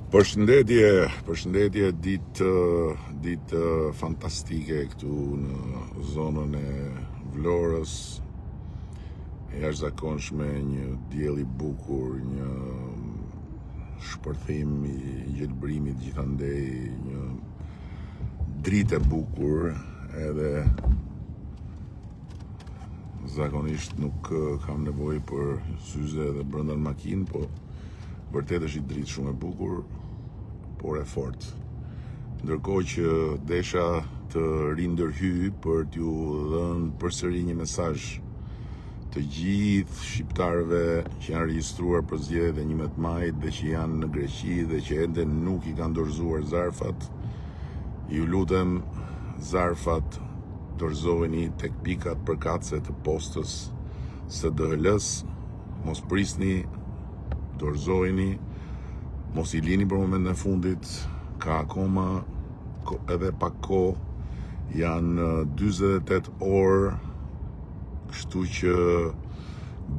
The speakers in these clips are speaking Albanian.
Përshëndetje, ditë fantastike këtu në zonën e Vlorës, e jashtëzakonshme, një diell i bukur, një shpërthim i gjelbërimit gjithandej, një dritë e bukur, edhe zakonisht nuk kam nevojë për syze edhe brenda në makinë, po vërtet është një dritë shumë e bukur, por e fortë. Ndërkohë që desha të rindërhy për t'ju dhënë përsëri një mesazh të gjithë shqiptarëve që janë regjistruar për zgjedhjet e 11 majit dhe që janë në Greqi dhe që ende nuk i kanë dorëzuar zarfat. Ju lutem, zarfat dorëzoheni tek pikat përkatëse të postës së DHL-s, mos prisni, dorëzoheni, mos i lini për momentin e fundit, ka akoma edhe pak kohë, janë 48 orë, kështu që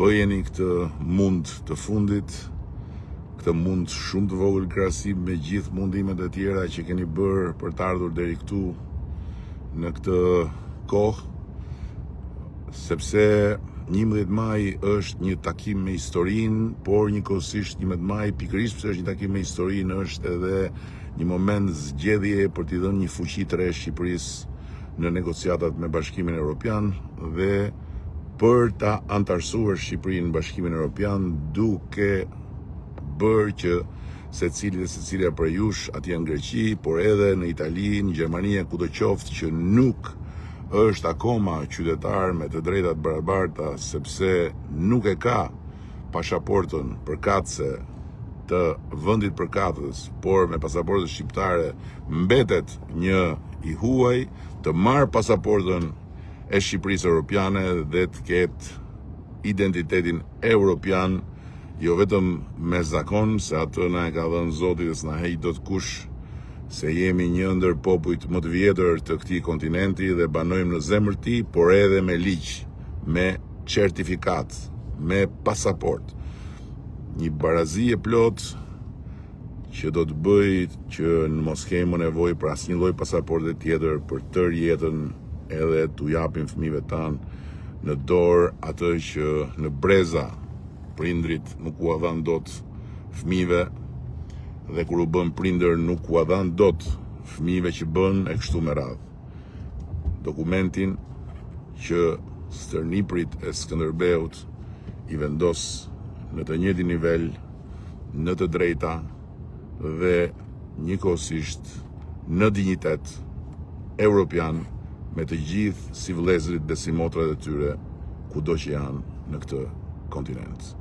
bëjeni këtë mund të fundit, këtë mund shumë të vogël krahasim me gjithë mundimet e tjera që keni bërë për të ardhur deri këtu në këtë kohë, sepse 11 maj është një takim me historinë, por njëkohësisht 11 maj pikërisht pse është një takim me historinë, është edhe një moment zgjedhje për t'i dhënë një fuqi të re Shqipërisë në negociatat me Bashkimin Evropian dhe për ta antarësuar Shqipërinë në Bashkimin Evropian, duke bërë që secili dhe secila prej jush atje në Greqi, por edhe në Itali, në Gjermani, kudo qoftë që nuk është akoma qytetar me të drejtat barabarta, sepse nuk e ka pasaportën përkatëse të vendit përkatës, por me pasaportën shqiptare mbetet një i huaj, të marrë pasaportën e Shqipërisë Europiane dhe të ketë identitetin europian, jo vetëm me zakon, se atë na e ka dhënë Zoti dhe s'na heq dot kush, se jemi një ndër popujt më të vjetër të këtij kontinenti dhe banojmë në zemër të tij, por edhe me ligj, me certifikat, me pasaport. Një barazi e plot që do të bëj që në mos kemi më nevojë për asnjë lloj pasaporte tjetër për tërë jetën, edhe t'u japim fëmijëve tanë në dorë atë që në breza prindrit nuk u dhan dot fëmijëve, dhe kur u bën prindër nuk u dhan dot fëmijëve që bën e kështu me radhë. Dokumentin që stërniprit e Skënderbeut i vendos në të njëjtin nivel, në të drejta dhe njëkohësisht në dinjitet europian me të gjithë si vëllezërit dhe si motrat e tyre kudo që janë në këtë kontinent.